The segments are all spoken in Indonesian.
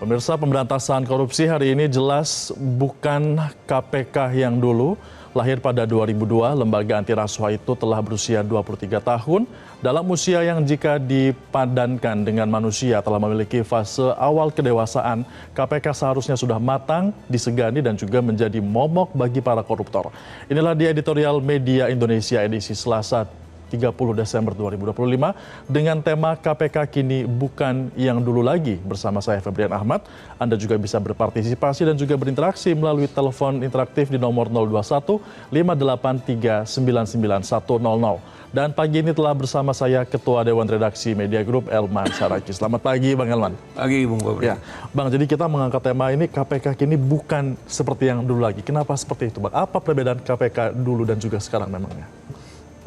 Pemirsa, pemberantasan korupsi hari ini jelas bukan KPK yang dulu. Lahir pada 2002, lembaga anti rasuah itu telah berusia 23 tahun. Dalam usia yang jika dipadankan dengan manusia telah memiliki fase awal kedewasaan, KPK seharusnya sudah matang, disegani dan juga menjadi momok bagi para koruptor. Inilah dia editorial Media Indonesia edisi Selasa 30 Desember 2025 dengan tema KPK kini bukan yang dulu lagi. Bersama saya Febrian Ahmad, Anda juga bisa berpartisipasi dan juga berinteraksi melalui telepon interaktif di nomor 021 583 99100. Dan pagi ini telah bersama saya Ketua Dewan Redaksi Media Group Elman Saragi. Selamat pagi Bang Elman. Pagi Bung Febri. Ya, Bang, jadi kita mengangkat tema ini KPK kini bukan seperti yang dulu lagi. Kenapa seperti itu Bang? Apa perbedaan KPK dulu dan juga sekarang memangnya?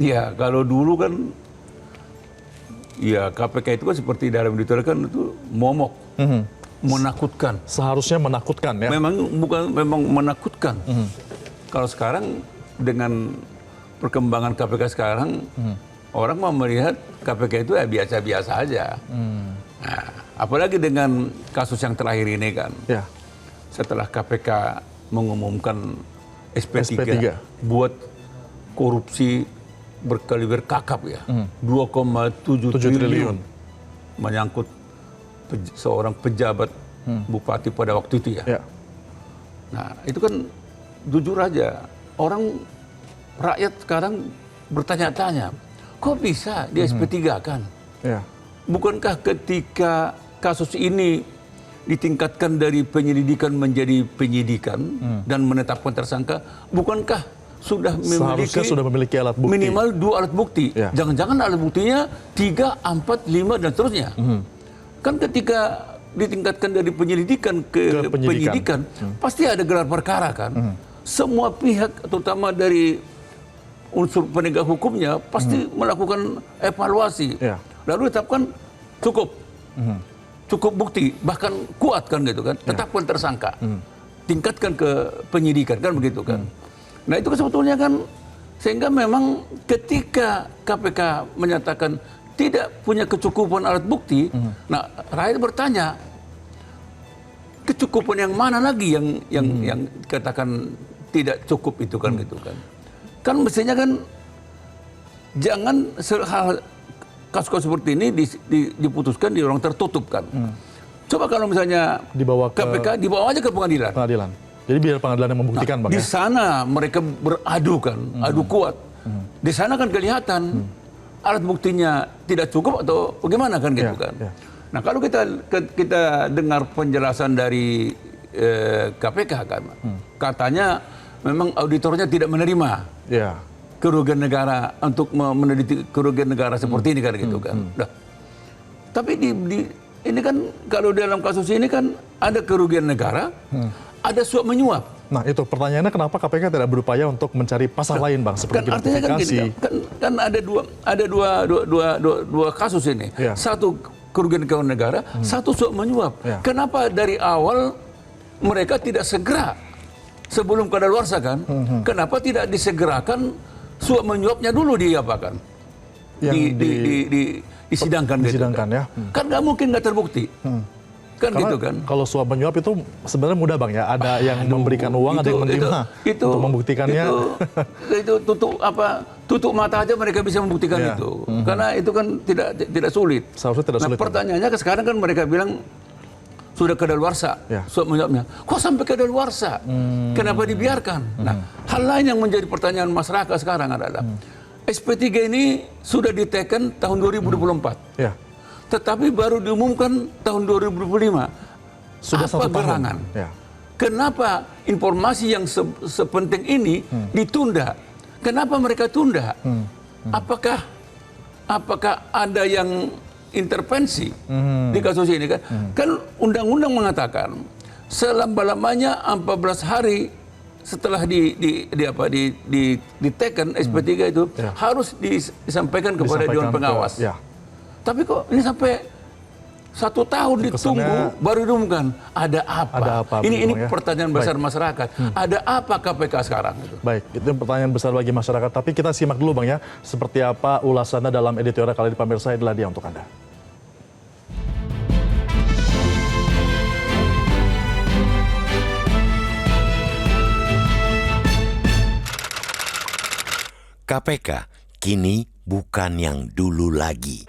Ya, kalau dulu kan, ya KPK itu kan seperti dalam editorial kan itu momok, menakutkan. Seharusnya menakutkan ya? Memang menakutkan. Kalau sekarang dengan perkembangan KPK sekarang, orang mau melihat KPK itu ya biasa-biasa aja. Nah, apalagi dengan kasus yang terakhir ini kan, Ya. setelah KPK mengumumkan SP3, buat korupsi berkaliber kakap ya, 2,7 triliun menyangkut seorang pejabat bupati pada waktu itu ya. Nah itu kan jujur aja, rakyat sekarang bertanya-tanya, kok bisa di SP3 kan? Bukankah ketika kasus ini ditingkatkan dari penyelidikan menjadi penyidikan dan menetapkan tersangka, bukankah seharusnya sudah memiliki alat bukti. Minimal 2 alat bukti. Jangan-jangan alat buktinya 3, 4, 5 dan seterusnya. Kan ketika ditingkatkan dari penyelidikan ke penyidikan, pasti ada gelar perkara kan. Semua pihak terutama dari unsur penegak hukumnya pasti melakukan evaluasi. Lalu tetapkan cukup bukti, bahkan kuat kan gitu kan. Tetapkan tersangka. Tingkatkan ke penyidikan kan begitu kan. Nah itu sebetulnya kan, sehingga memang ketika KPK menyatakan tidak punya kecukupan alat bukti, nah rakyat bertanya, kecukupan yang mana lagi yang katakan tidak cukup itu kan gitu kan. Kan mestinya kan jangan hal kasus-kasus seperti ini diputuskan di ruang tertutup kan. Coba kalau misalnya dibawa ke KPK dibawa aja ke pengadilan. Jadi biar pengadilan yang membuktikan, Bang. Di sana mereka beradu kan, adu kuat. Di sana kan kelihatan alat buktinya tidak cukup atau bagaimana kan gitu kan. Nah kalau kita dengar penjelasan dari KPK kan, katanya memang auditornya tidak menerima kerugian negara untuk meneliti kerugian negara seperti ini kan gitu kan. Nah, tapi ini kan kalau dalam kasus ini kan ada kerugian negara. Ada suap menyuap. Nah itu pertanyaannya, kenapa KPK tidak berupaya untuk mencari pasal lain Bang, seperti kan artinya kan gini, kan ada dua kasus ini. Satu kerugian keuangan negara, satu suap menyuap. Kenapa dari awal mereka tidak segera sebelum kadaluarsa kan? Kenapa tidak disegerakan suap menyuapnya dulu diapakan? Disidangkan gitu. Kan nggak mungkin nggak terbukti. Kan karena gitu kan. Kalau suap menyuap itu sebenarnya mudah Bang ya. Ada yang memberikan uang, ada yang menerima untuk membuktikannya. Itu tutup mata aja mereka bisa membuktikan itu. Karena itu kan tidak sulit. Seharusnya tidak sulit. Pertanyaannya sekarang kan mereka bilang sudah kadaluarsa suap menyuapnya. Kok sampai kadaluarsa? Kenapa dibiarkan? Nah, hal lain yang menjadi pertanyaan masyarakat sekarang adalah SP3 ini sudah diteken tahun 2024. Tetapi baru diumumkan tahun 2025. Sudah apa gerangan? Kenapa informasi yang sepenting ini ditunda? Kenapa mereka tunda? Apakah ada yang intervensi di kasus ini kan? Kan undang-undang mengatakan selama-lamanya 14 hari setelah diteken SP3 itu harus disampaikan kepada Dewan Pengawas. Tapi kok ini sampai 1 tahun ditunggu baru diumumkan. Ada apa? Ini pertanyaan besar masyarakat. Ada apa KPK sekarang? Baik, itu pertanyaan besar bagi masyarakat. Tapi kita simak dulu Bang ya, seperti apa ulasannya dalam editorial kali ini pemirsa. Inilah dia untuk Anda. KPK kini bukan yang dulu lagi.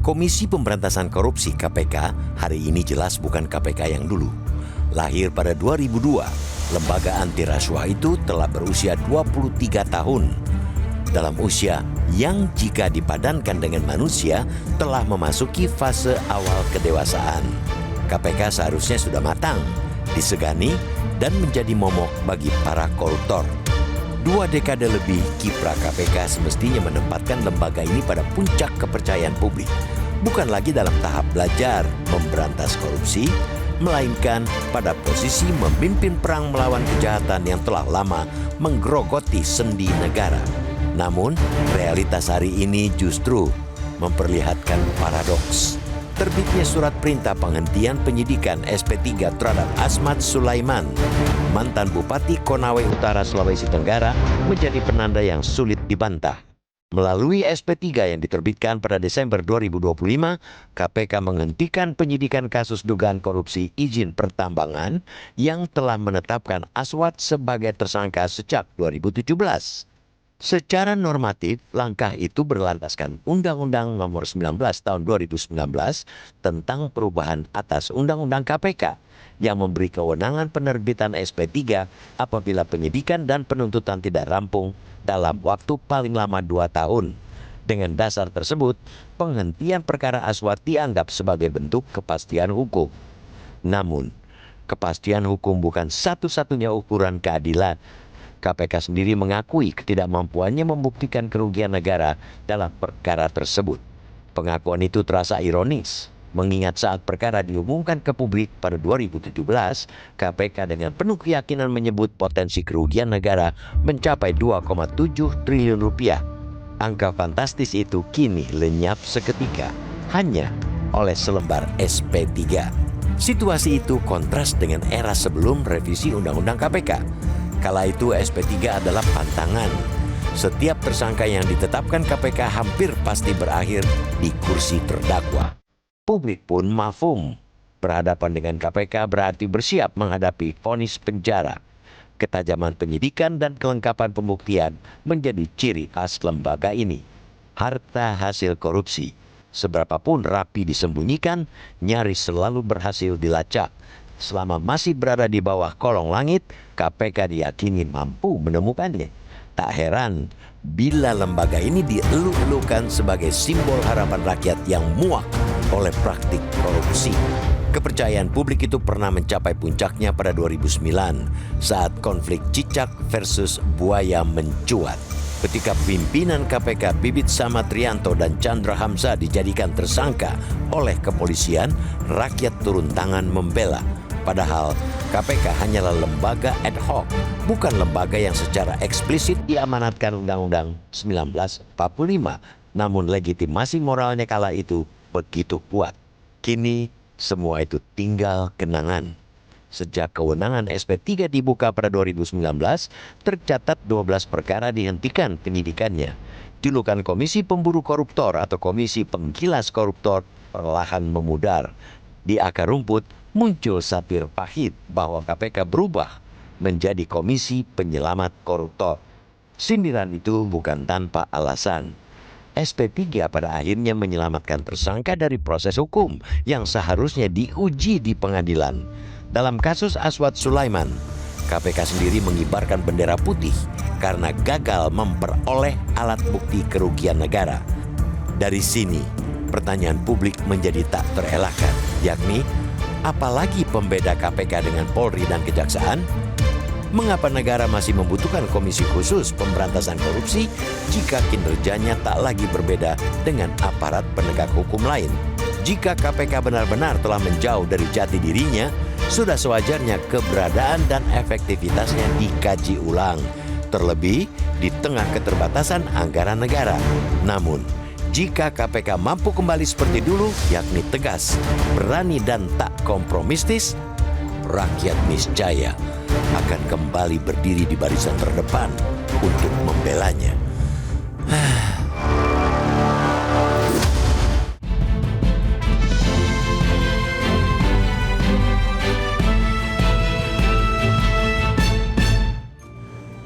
Komisi Pemberantasan Korupsi KPK hari ini jelas bukan KPK yang dulu. Lahir pada 2002, lembaga anti rasuah itu telah berusia 23 tahun. Dalam usia yang jika dipadankan dengan manusia telah memasuki fase awal kedewasaan. KPK seharusnya sudah matang, disegani, dan menjadi momok bagi para koruptor. 2 dekade lebih, kiprah KPK semestinya menempatkan lembaga ini pada puncak kepercayaan publik. Bukan lagi dalam tahap belajar memberantas korupsi, melainkan pada posisi memimpin perang melawan kejahatan yang telah lama menggerogoti sendi negara. Namun, realitas hari ini justru memperlihatkan paradoks. Terbitnya surat perintah penghentian penyidikan SP3 terhadap Asmat Sulaiman, mantan Bupati Konawe Utara, Sulawesi Tenggara, menjadi penanda yang sulit dibantah. Melalui SP3 yang diterbitkan pada Desember 2025, KPK menghentikan penyidikan kasus dugaan korupsi izin pertambangan yang telah menetapkan Aswat sebagai tersangka sejak 2017. Secara normatif, langkah itu berlandaskan Undang-Undang Nomor 19 Tahun 2019 tentang perubahan atas Undang-Undang KPK yang memberi kewenangan penerbitan SP3 apabila penyidikan dan penuntutan tidak rampung dalam waktu paling lama 2 tahun. Dengan dasar tersebut, penghentian perkara Aswat dianggap sebagai bentuk kepastian hukum. Namun, kepastian hukum bukan satu-satunya ukuran keadilan. KPK sendiri mengakui ketidakmampuannya membuktikan kerugian negara dalam perkara tersebut. Pengakuan itu terasa ironis, mengingat saat perkara diumumkan ke publik pada 2017, KPK dengan penuh keyakinan menyebut potensi kerugian negara mencapai 2,7 triliun rupiah. Angka fantastis itu kini lenyap seketika, hanya oleh selembar SP3. Situasi itu kontras dengan era sebelum revisi Undang-Undang KPK. Kala itu SP3 adalah pantangan. Setiap tersangka yang ditetapkan KPK hampir pasti berakhir di kursi terdakwa. Publik pun mafhum. Berhadapan dengan KPK berarti bersiap menghadapi vonis penjara. Ketajaman penyidikan dan kelengkapan pembuktian menjadi ciri khas lembaga ini. Harta hasil korupsi, seberapapun rapi disembunyikan, nyaris selalu berhasil dilacak. Selama masih berada di bawah kolong langit, KPK diyakini mampu menemukannya. Tak heran bila lembaga ini dielu-elukan sebagai simbol harapan rakyat yang muak oleh praktik korupsi. Kepercayaan publik itu pernah mencapai puncaknya pada 2009 saat konflik cicak versus buaya mencuat. Ketika pimpinan KPK Bibit Samatrianto dan Chandra Hamzah dijadikan tersangka oleh kepolisian, rakyat turun tangan membela. Padahal KPK hanyalah lembaga ad hoc, bukan lembaga yang secara eksplisit diamanatkan Undang-Undang 1945. Namun legitimasi moralnya kala itu begitu kuat. Kini semua itu tinggal kenangan. Sejak kewenangan SP3 dibuka pada 2019, tercatat 12 perkara dihentikan penyidikannya. Julukan Komisi Pemburu Koruptor atau Komisi Pengkilas Koruptor perlahan memudar. Di akar rumput muncul satir pahit bahwa KPK berubah menjadi Komisi Penyelamat Koruptor. Sindiran itu bukan tanpa alasan. SP3 pada akhirnya menyelamatkan tersangka dari proses hukum yang seharusnya diuji di pengadilan. Dalam kasus Aswat Sulaiman, KPK sendiri mengibarkan bendera putih karena gagal memperoleh alat bukti kerugian negara. Dari sini, pertanyaan publik menjadi tak terelakkan, yakni apalagi pembeda KPK dengan Polri dan Kejaksaan? Mengapa negara masih membutuhkan komisi khusus pemberantasan korupsi jika kinerjanya tak lagi berbeda dengan aparat penegak hukum lain? Jika KPK benar-benar telah menjauh dari jati dirinya, sudah sewajarnya keberadaan dan efektivitasnya dikaji ulang, terlebih di tengah keterbatasan anggaran negara. Namun, jika KPK mampu kembali seperti dulu, yakni tegas, berani dan tak kompromistis, rakyat niscaya akan kembali berdiri di barisan terdepan untuk membelanya.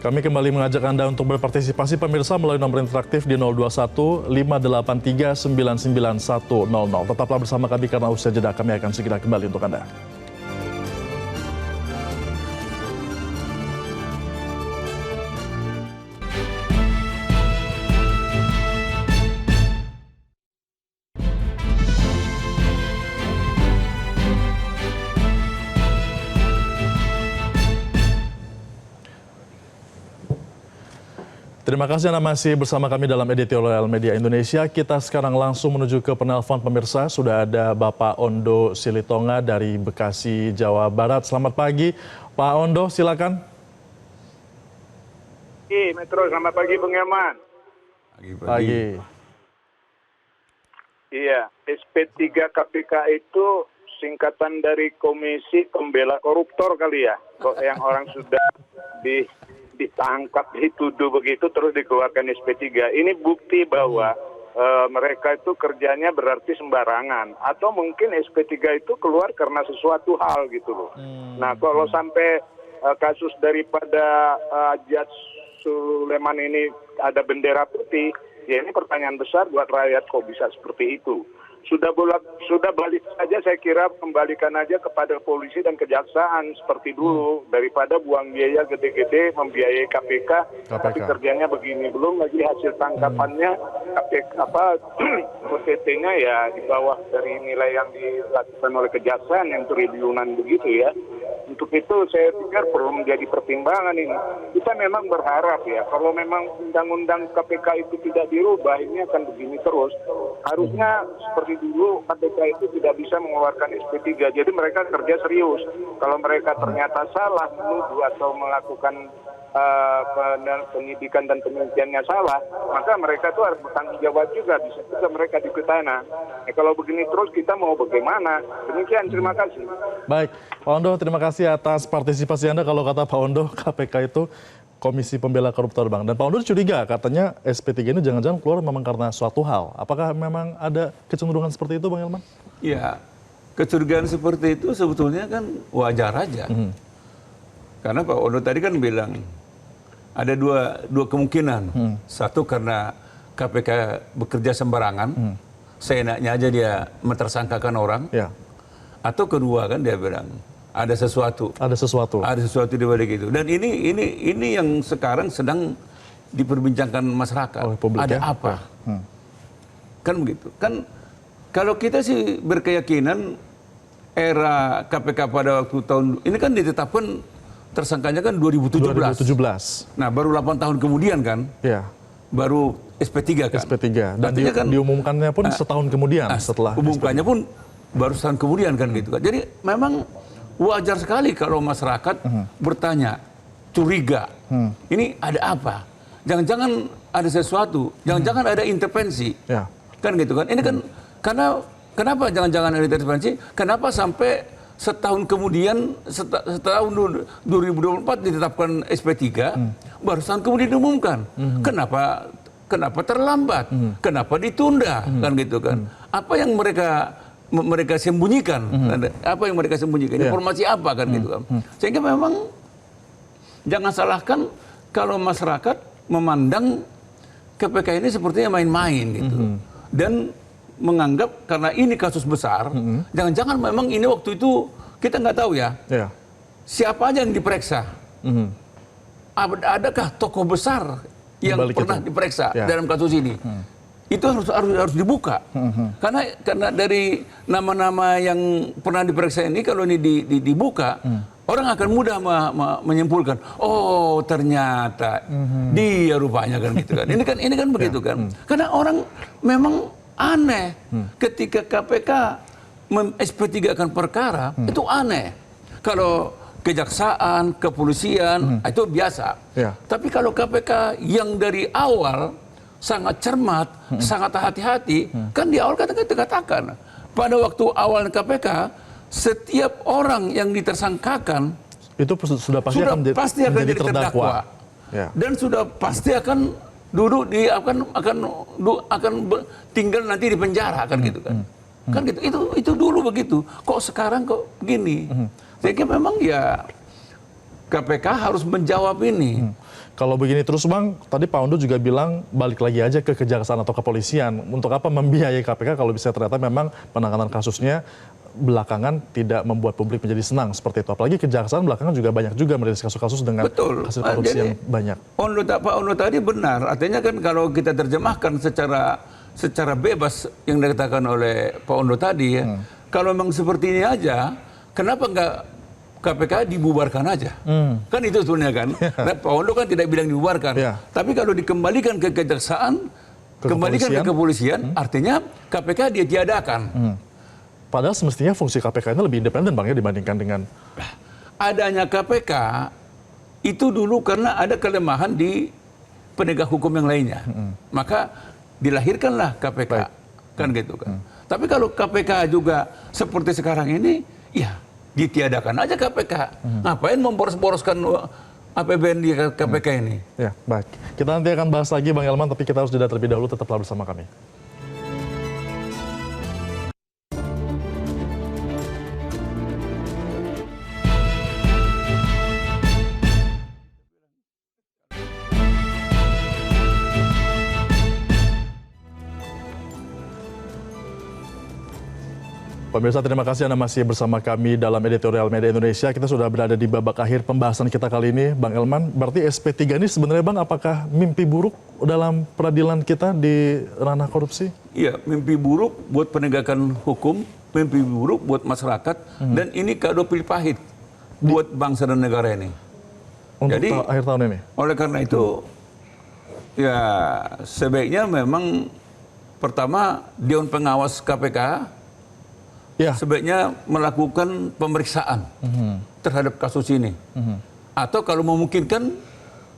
Kami kembali mengajak Anda untuk berpartisipasi pemirsa melalui nomor interaktif di 021 583 99100. Tetaplah bersama kami karena usai jeda kami akan segera kembali untuk Anda. Terima kasih Anda masih bersama kami dalam Editorial Media Indonesia. Kita sekarang langsung menuju ke penelpon pemirsa. Sudah ada Bapak Ondo Silitonga dari Bekasi, Jawa Barat. Selamat pagi, Pak Ondo, silakan. Metro, selamat pagi Bung Yaman. Pagi. Iya, SP3 KPK itu singkatan dari Komisi Pembela Koruptor kali ya. Kok yang orang sudah ditangkap, dituduh begitu, terus dikeluarkan SP3. Ini bukti bahwa mereka itu kerjanya berarti sembarangan. Atau mungkin SP3 itu keluar karena sesuatu hal gitu loh. Nah, kalau sampai kasus daripada Judge Suleman ini ada bendera putih, ya ini pertanyaan besar buat rakyat, kok bisa seperti itu. Sudah balik saja, saya kira kembalikan aja kepada polisi dan kejaksaan seperti dulu, daripada buang biaya gede-gede membiayai KPK, tapi kerjanya begini. Belum lagi hasil tangkapannya OTT-nya ya di bawah dari nilai yang dilakukan oleh kejaksaan yang triliunan begitu ya. Untuk itu saya pikir perlu menjadi pertimbangan ini. Kita memang berharap ya, kalau memang undang-undang KPK itu tidak dirubah, ini akan begini terus. Harusnya seperti dulu KPK itu tidak bisa mengeluarkan SP3. Jadi mereka kerja serius. Kalau mereka ternyata salah menuduh atau melakukan penyidikan dan penelitiannya salah, maka mereka itu harus bertanggung jawab juga. Bisa juga mereka dipidana. Kalau begini terus kita mau bagaimana? Demikian, terima kasih. Baik, Pak Ondo, terima kasih atas partisipasi Anda. Kalau kata Pak Ondo, KPK itu Komisi Pembela Koruptor, Bang. Dan Pak Ondo curiga, katanya SP3 ini jangan-jangan keluar memang karena suatu hal. Apakah memang ada kecenderungan seperti itu, Bang Elman? Ya, kecurigaan seperti itu sebetulnya kan wajar aja. Karena Pak Ondo tadi kan bilang, ada dua kemungkinan. Satu karena KPK bekerja sembarangan, seenaknya aja dia mentersangkakan orang. Ya. Atau kedua kan dia bilang ada sesuatu. Ada sesuatu. Ada sesuatu di balik itu. Dan ini yang sekarang sedang diperbincangkan masyarakat. Oleh publik, ada ya? apa? Kan begitu. Kan kalau kita sih berkeyakinan era KPK pada waktu tahun ini kan ditetapkan tersangkanya kan 2017. Nah, baru 8 tahun kemudian kan? Ya. Baru SP3 kan? SP3. Dan Artinya kan, diumumkannya pun setahun kemudian setelah umumkannya pun baru setahun kemudian kan gitu kan. Jadi memang wajar sekali kalau masyarakat bertanya, curiga. Ini ada apa? Jangan-jangan ada sesuatu, jangan-jangan ada intervensi. Ya. Kan gitu kan? Ini kan kenapa jangan-jangan ada intervensi? Kenapa sampai setahun kemudian, setahun 2024 ditetapkan SP3, baru setahun kemudian diumumkan. Kenapa terlambat? Kenapa ditunda? Kan gitu kan? Apa yang mereka sembunyikan? Apa yang mereka sembunyikan? Informasi apa kan gitu kan? Sehingga memang jangan salahkan kalau masyarakat memandang KPK ini sepertinya main-main gitu. Dan menganggap karena ini kasus besar, jangan-jangan memang ini waktu itu kita nggak tahu ya, siapa aja yang diperiksa. Adakah tokoh besar yang pernah diperiksa dalam kasus ini? Itu harus dibuka. Karena dari nama-nama yang pernah diperiksa ini, kalau ini dibuka, orang akan mudah menyimpulkan, oh ternyata dia rupanya kan gitu kan. Ini kan begitu kan. Karena orang memang aneh ketika KPK SP3 akan perkara, itu aneh. Kalau kejaksaan, kepolisian, itu biasa. Tapi kalau KPK yang dari awal sangat cermat, sangat hati-hati, kan di awal katakan pada waktu awal KPK setiap orang yang ditersangkakan Itu sudah pasti akan jadi terdakwa. Ya. Dan sudah pasti akan duduk di tinggal nanti di penjara kan gitu kan. Kan gitu. Itu dulu begitu. Kok sekarang kok begini? Sehingga memang ya KPK harus menjawab ini. Kalau begini terus Bang, tadi Pak Ondo juga bilang balik lagi aja ke kejaksaan atau kepolisian. Untuk apa membiayai KPK kalau bisa ternyata memang penanganan kasusnya belakangan tidak membuat publik menjadi senang seperti itu. Apalagi kejaksaan belakangan juga banyak juga merilis kasus-kasus dengan hasil korupsi yang banyak. Pak Ondo tadi benar. Artinya kan kalau kita terjemahkan secara bebas yang dikatakan oleh Pak Ondo tadi ya, kalau memang seperti ini aja, kenapa nggak KPK dibubarkan aja? Kan itu sebenarnya kan. Nah, Pak Ondo kan tidak bilang dibubarkan. Ya. Tapi kalau dikembalikan ke kejaksaan, kembalikan ke kepolisian, artinya KPK dia tiadakan. Padahal semestinya fungsi KPK ini lebih independen Bang ya dibandingkan dengan... Adanya KPK itu dulu karena ada kelemahan di penegak hukum yang lainnya. Maka dilahirkanlah KPK. Baik. Kan gitu kan. Tapi kalau KPK juga seperti sekarang ini, ya ditiadakan aja KPK. Ngapain memboros-boroskan APBN di KPK ini? Ya, baik. Kita nanti akan bahas lagi Bang Elman, tapi kita harus jeda terlebih dahulu, tetaplah bersama kami. Pemirsa, terima kasih Anda masih bersama kami dalam Editorial Media Indonesia. Kita sudah berada di babak akhir pembahasan kita kali ini. Bang Elman, berarti SP3 ini sebenarnya Bang, apakah mimpi buruk dalam peradilan kita di ranah korupsi? Iya, mimpi buruk buat penegakan hukum, mimpi buruk buat masyarakat, dan ini kado pilih pahit buat bangsa dan negara ini. Untuk Jadi, akhir tahun ini? Oleh karena itu, ya sebaiknya memang pertama Dewan Pengawas KPK Ya. sebaiknya melakukan pemeriksaan terhadap kasus ini. Atau kalau memungkinkan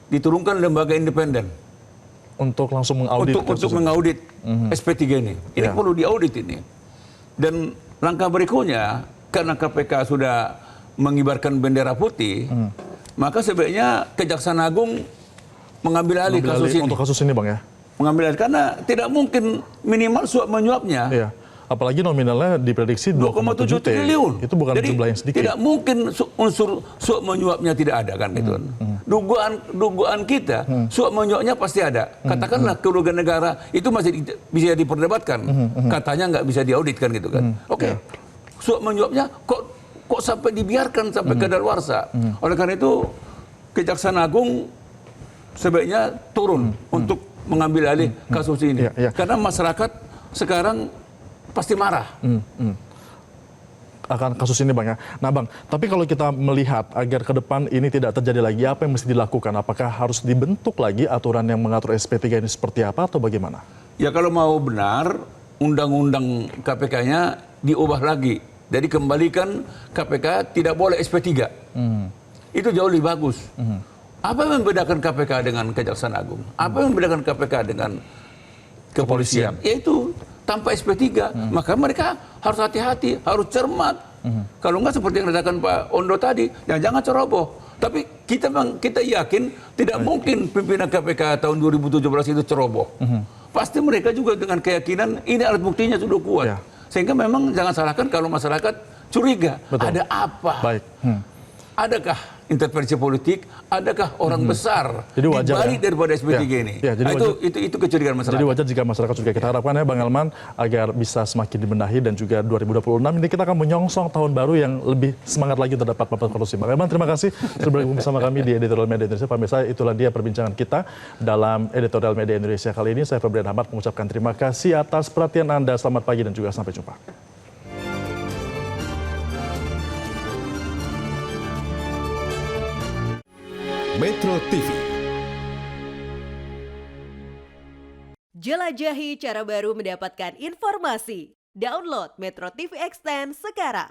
diturunkan lembaga independen Untuk langsung mengaudit. untuk mengaudit SP3 ini. Ini Ya. perlu diaudit ini. Dan langkah berikutnya, karena KPK sudah mengibarkan bendera putih, maka sebaiknya Kejaksaan Agung mengambil alih kasus ini. Untuk kasus ini Bang ya? Mengambil alih, karena tidak mungkin minimal suap menyuapnya. Iya. Apalagi nominalnya diprediksi 2,7 triliun. Itu bukan Jadi, jumlah yang sedikit. tidak mungkin unsur suap menyuapnya tidak ada kan gitu. Dugaan kita suap menyuapnya pasti ada. Katakanlah kerugian negara itu masih bisa diperdebatkan. Katanya nggak bisa diaudit kan gitu kan. Oke. Suap menyuapnya kok sampai dibiarkan sampai kedaluarsa. Oleh karena itu Kejaksaan Agung sebaiknya turun untuk mengambil alih kasus ini. Karena masyarakat sekarang pasti marah akan kasus ini Bang ya. Nah Bang, tapi kalau kita melihat agar ke depan ini tidak terjadi lagi, apa yang mesti dilakukan? Apakah harus dibentuk lagi aturan yang mengatur SP3 ini seperti apa atau bagaimana? Ya kalau mau benar, undang-undang KPK-nya diubah lagi. Jadi kembalikan KPK tidak boleh SP3. Itu jauh lebih bagus. Apa yang membedakan KPK dengan Kejaksaan Agung? Apa yang membedakan KPK dengan kepolisian? Yaitu tanpa SP3, maka mereka harus hati-hati, harus cermat. Kalau enggak seperti yang dikatakan Pak Ondo tadi, ya jangan ceroboh. Tapi kita yakin tidak mungkin pimpinan KPK tahun 2017 itu ceroboh. Pasti mereka juga dengan keyakinan ini alat buktinya sudah kuat. Ya. Sehingga memang jangan salahkan kalau masyarakat curiga. Betul. Ada apa? Baik. Adakah intervensi politik? Adakah orang besar Jadi wajar, dibalik ya? daripada SP3 Ya, ini? ya, jadi Nah, wajar. itu kecurigaan masyarakat. Jadi wajar jika masyarakat juga kita harapkan ya Bang Elman agar bisa semakin dibenahi dan juga 2026 ini kita akan menyongsong tahun baru yang lebih semangat lagi terdapat pemberantasan korupsi. Bang Elman, terima kasih sudah bergabung bersama kami di Editorial Media Indonesia. Pemirsa, itulah dia perbincangan kita dalam Editorial Media Indonesia kali ini. Saya Febrian Ahmad mengucapkan terima kasih atas perhatian Anda. Selamat pagi dan juga sampai jumpa. Metro TV. Jelajahi cara baru mendapatkan informasi. Download Metro TV Extend sekarang.